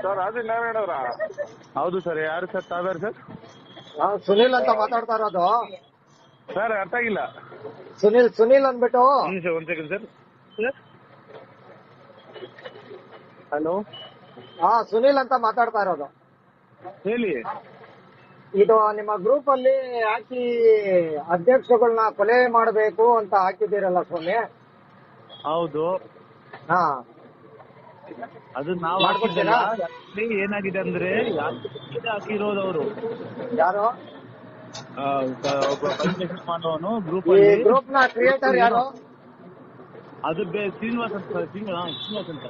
Sir Adinarayana ಅವರ? ಹೌದು sir. ಯಾರು ಸರ್? ತಾವ್ಯಾರು ಸರ್? ನಾವು ಸುನಿಲ್ ಅಂತ ಮಾತಾಡ್ತಾ ಇರೋದು. ಸರ್ ಅರ್ಥ ಆಗಿಲ್ಲ. ಸುನಿಲ್ ಅಂದ್ಬಿಟ್ಟು. ಒಂದ್ ಸೆಕೆಂಡ್ ಸರ್. ಹಲೋ, ಸುನಿಲ್ ಅಂತ ಮಾತಾಡ್ತಾ ಇರೋದು. ಹೇಳಿ. ಇದು ನಿಮ್ಮ ಗ್ರೂಪ್ ಅಲ್ಲಿ ಹಾಕಿ ಅಧ್ಯಕ್ಷಗಳನ್ನ ಕೊಲೆ ಮಾಡಬೇಕು ಅಂತ ಹಾಕಿದ್ದೀರಲ್ಲ ಸ್ವಾಮಿ? ಹೌದು. ಹಾ, ಅದು ನಾವು ಮಾಡ್ಕೊಡ್ತೀರಾ? ಏನಾಗಿದೆ ಅಂದ್ರೆ ಹಾಕಿರೋದು ಅವರು ಯಾರು? ಒಬ್ಬ ಮಾಡುವನು ಗ್ರೂಪ್ ಈ ಅಲ್ಲಿ. ಗ್ರೂಪ್ ನ ಕ್ರಿಯೇಟರ್ ಯಾರು? ಅದು ಶ್ರೀನಿವಾಸ್ ಅಂತ. ಶ್ರೀನಿವಾಸ್ ಅಂತ.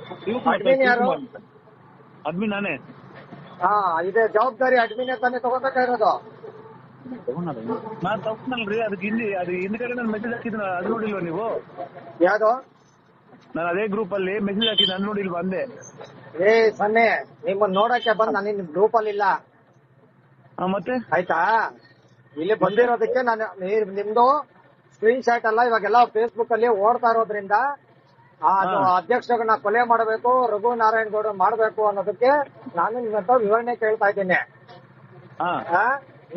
ಅಡ್ಮಿನ್ ಯಾರು? ಅಡ್ಮಿನ್ ನಾನೇ. ಇದೇ ಜವಾಬ್ದಾರಿ ಅಡ್ಮಿನ್ ತಾನೇ ತಗೋಬೇಕಾಗಿರೋದು. ನಾನ್ ತಗೊಂಡಲ್ರಿ. ಅದಕ್ಕೆ ಹಿಂದ್ಗಡೆ ನಾನು ಮೆಸೇಜ್ ಹಾಕಿದ್ನ, ಅದು ನೋಡಿಲ್ವಾ ನೀವು? ಯಾವ್ದು? ನಾನು ಅದೇ ಗ್ರೂಪ್ ಅಲ್ಲಿ ಮೆಸೇಜ್ ಹಾಕಿದ್ನ, ಅದು ನೋಡಿಲ್ವಾ ಅಂದೆ. ಸನ್ನೆ ನಿಮ್ಮನ್ನ ನೋಡಕ್ಕೆ ಬಂದ್ ನಾನು ನಿಮ್ ಗ್ರೂಪ್ ಅಲ್ಲಿ ಇಲ್ಲ. ಮತ್ತೆ ಆಯ್ತಾ? ಇಲ್ಲಿ ಬಂದಿರೋದಕ್ಕೆ ನಾನು ನಿಮ್ದು ಸ್ಕ್ರೀನ್ ಶಾಟ್ ಎಲ್ಲ ಇವಾಗೆಲ್ಲ ಫೇಸ್ಬುಕ್ ಅಲ್ಲಿ ಓಡ್ತಾ ಇರೋದ್ರಿಂದ ಅದು ಅಧ್ಯಕ್ಷರನ್ನ ಕೊಲೆ ಮಾಡಬೇಕು, ರಘು ನಾರಾಯಣ್ ಗೌಡ ಮಾಡಬೇಕು ಅನ್ನೋದಕ್ಕೆ ನಾನು ನಿಮ್ಮ ಹತ್ರ ವಿವರಣೆ ಕೇಳ್ತಾ ಇದ್ದೀನಿ.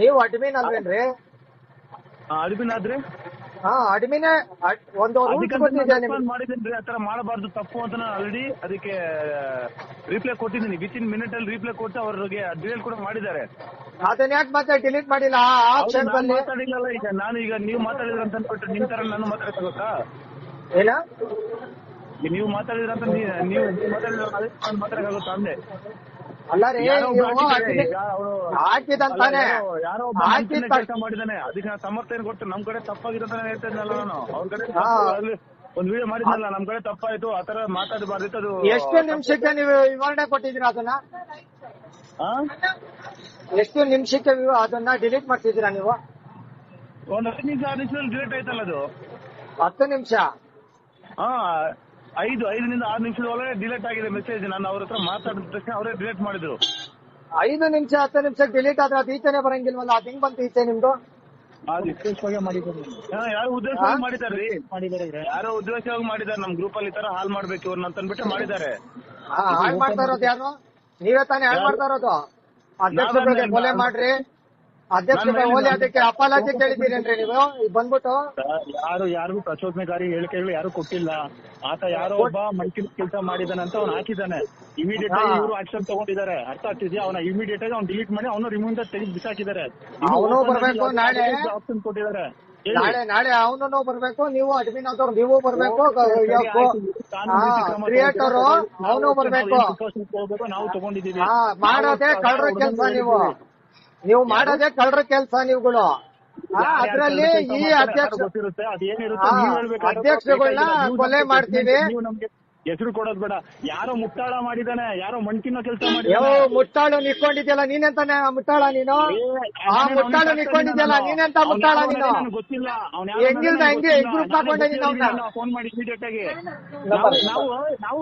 ನೀವು ಅಡ್ಮಿನ್ ಅಲ್ವೇನ್ರಿ? ಅಡ್ಮಿನ್ ಆದ್ರೆ ಅಡ್ಮಿನೇ ಒಂದು ರೂಲ್ಸ್ ಗೊತ್ತಿದೆ ನಿಮ್ಗೆ. ಮಾಡಿದ್ದೀನಿ. ಆತರ ಮಾಡಬಾರ್ದು, ತಪ್ಪು ಅಂತ ನಾನು ಆಲ್ರೆಡಿ ಅದಕ್ಕೆ ರಿಪ್ಲೈ ಕೊಟ್ಟಿದ್ದೀನಿ. ವಿತಿನ್ ಮಿನಿಟ್ ಅಲ್ಲಿ ರಿಪ್ಲೈ ಕೊಟ್ಟು ಅವ್ರಿಗೆ ಡಿಲೀಟ್ ಕೂಡ ಮಾಡಿದ್ದಾರೆ. ಅದನ್ನ ಯಾಕೆ ಮತ್ತೆ ಡಿಲೀಟ್ ಮಾಡಿಲ್ಲ ಆ ಕ್ಷಣದಲ್ಲಿ? ಮಾತಾಡಿಲ್ಲಲ್ಲ. ಈಗ ನಾನು ನೀವು ಮಾತಾಡಿದ್ರ ಅಂತ ಅನ್ಬಿಟ್ಟು ನಿಮ್ ತರ ನಾನು ಮಾತಾಡಕ್ಕಾಗುತ್ತಾ? ಏನ ನೀವು ಮಾತಾಡಿದ್ರ ಅಂತ ನೀವು ಮಾತಾಡಕ್ಕಾಗುತ್ತಾ ಅಂದೆ? ಅಲ್ಲ ರೀ, ಹಾಕಿದಂತಾನೆ ಯಾರೋ ಕೆಲಸ ಮಾಡಿದಾನೆ, ಅದಕ್ಕೆ ನಾನು ಸಮರ್ಥನೆ ಕೊಟ್ಟು ನಮ್ ಕಡೆ ತಪ್ಪಾಗಿದೆ ಅಂತ ಹೇಳ್ತಾ ಇದ್ನಲ್ಲ ನಾನು. ಅವ್ರ ಕಡೆ ಒಂದ್ ವಿಡಿಯೋ ಮಾಡಿದ್ನಲ್ಲ, ನಮ್ ಕಡೆ ತಪ್ಪಾಯ್ತು, ಆತರ ಮಾತಾಡಬಾರ್ದಿತ್ತು. ಅದು ಎಷ್ಟು ನಿಮಿಷಕ್ಕೆ ನೀವು ವಿವರಣೆ ಕೊಟ್ಟಿದ್ದೀರಾ ಅದನ್ನ? ಎಷ್ಟು ನಿಮಿಷಕ್ಕೆ ಅದನ್ನ ಡಿಲೀಟ್ ಮಾಡ್ತಿದ್ದೀರಾ ನೀವು? ಒಂದ್ 5 ನಿಮಿಷ 6 ನಿಮಿಷದಲ್ಲಿ ಡಿಲೀಟ್ ಆಯ್ತಲ್ಲ ಅದು. 10 ನಿಮಿಷ? 5 ನಿಂದ 6 ನಿಮಿಷದ ಒಳಗೆ ಡಿಲೀಟ್ ಆಗಿದೆ ಮೆಸೇಜ್. ನಾನು ಅವ್ರ ಹತ್ರ ಮಾತಾಡಿದ ತಕ್ಷಣ ಅವರೇ ಡಿಲೀಟ್ ಮಾಡಿದ್ರು. 5 ನಿಮಿಷ 10 ನಿಮಿಷಕ್ಕೆ ಡಿಲೀಟ್ ಆದ್ರೆ ಅದು ಈಚೆನೆ ಬರಂಗಿಲ್ವಲ್ಲ? ಅದ್ ಹೆಂಗ್ ಬಂತು ಈಚೆ ನಿಮ್ದು? ಯಾರೋ ಉದ್ದೇಶವಾಗಿ ಮಾಡಿದಾರ್ರಿ. ಯಾರೋ ಉದ್ದೇಶವಾಗಿ ಮಾಡಿದಾರೆ. ನಮ್ ಗ್ರೂಪ್ ಅಲ್ಲಿ ಈ ತರ ಹಾಲ್ ಮಾಡ್ಬೇಕು ಇವ್ರನ್ನ ಅಂತ ಅಂದ್ಬಿಟ್ಟು ಮಾಡಿದ್ದಾರೆ. ಹಾಳ್ ಮಾಡ್ತಾ ಇರೋದು ಯಾರು? ನೀವೇ ತಾನೇ ಹಾಳ್ ಮಾಡ್ತಾ ಇರೋದು. ಅಧ್ಯಕ್ಷರಿಗೆ ಕೊಲೆ ಮಾಡ್ರಿ, ಅಧ್ಯಕ್ಷರಿಗೆ ಹೋಲಿ, ಅದಕ್ಕೆ ಅಪಾಲಜಿ ಕೇಳಿದ್ದೀರೇನ್ರಿ ನೀವು ಬಂದ್ಬಿಟ್ಟು? ಯಾರಿಗೂ ಪ್ರಚೋದನೆಕಾರಿ ಹೇಳಿಕೆಗಳು ಯಾರು ಕೊಟ್ಟಿಲ್ಲ. ಆತ ಯಾರೋ ಒಬ್ಬ ಮಂಕಿನ ಕೆಲಸ ಮಾಡಿದಾನೆ ಅಂತ ಅವ್ನು ಹಾಕಿದ್ದಾನೆ. ಇಮಿಡಿಯೇಟ್ ಆಗಿ ಇವರು ಆಕ್ಷನ್ ತಗೊಂಡಿದ್ದಾರೆ. ಅರ್ಥ ಆಗ್ತಿದ್ಯಾ? ಅವನ ಇಮಿಡಿಯೇಟ್ ಆಗಿ ಅವ್ನು ಡಿಲೀಟ್ ಮಾಡಿ ಅವನು ರಿಮೂವ್ ತೆಗೆದು ಬಿಸಾಕಿದ್ದಾರೆ. ಅವನು ಬರ್ಬೇಕು ನಾಳೆ. ಆಪ್ಷನ್ ಕೊಟ್ಟಿದ್ದಾರೆ. ನಾಳೆ ಅವನು ಬರ್ಬೇಕು, ನೀವು ಅಡ್ಮಿನ್ ಆದವ್ರು ನೀವು ಬರ್ಬೇಕು, ಕ್ರಿಯೇಟರ್ ಅವನು ಬರ್ಬೇಕು. ನಾವು ತಗೊಂಡಿದ್ದೀವಿ. ಮಾಡೋದೇ ಕಳ್ರ ಕೆಲ್ಸ ನೀವು ಮಾಡೋದೇ ಕಳ್ರ ಕೆಲ್ಸ ನೀವುಗಳು. ಅದ್ರಲ್ಲಿ ಈ ಅಧ್ಯಕ್ಷಗಳನ್ನ ಕೊಲೆ ಮಾಡ್ತೀವಿ. ಹೆಸರು ಕೊಡೋದ್ ಬೇಡ. ಯಾರೋ ಮುಟ್ಟಾಳ ಮಾಡಿದಾನೆ, ಯಾರೋ ಮಂಟಿನ ಕೆಲಸ ಮಾಡಿ. ಮುಟ್ಟಾಳು ನಿಕ್ಕೊಂಡಿದ್ಯಲ್ಲ ನೀನೆಂತಾನೆ ಮುಟ್ಟಾಳ ನೀನು? ಮುಟ್ಟಾಳು ನಿಕ್ಕೊಂಡಿದ್ಯಲ್ಲ ನೀನೆಂತ ಮುಟ್ಟಾಳ ನೀನು? ಗೊತ್ತಿಲ್ಲ. ಹೆಂಗಿಲ್ದ ಹೆಂಗೆ ಗ್ರೂಪ್ ಹಾಕೊಂಡೆ ನೀನು? ಫೋನ್ ಮಾಡಿ ಇಮಿಡಿಯೇಟ್ ಆಗಿ ನಾವು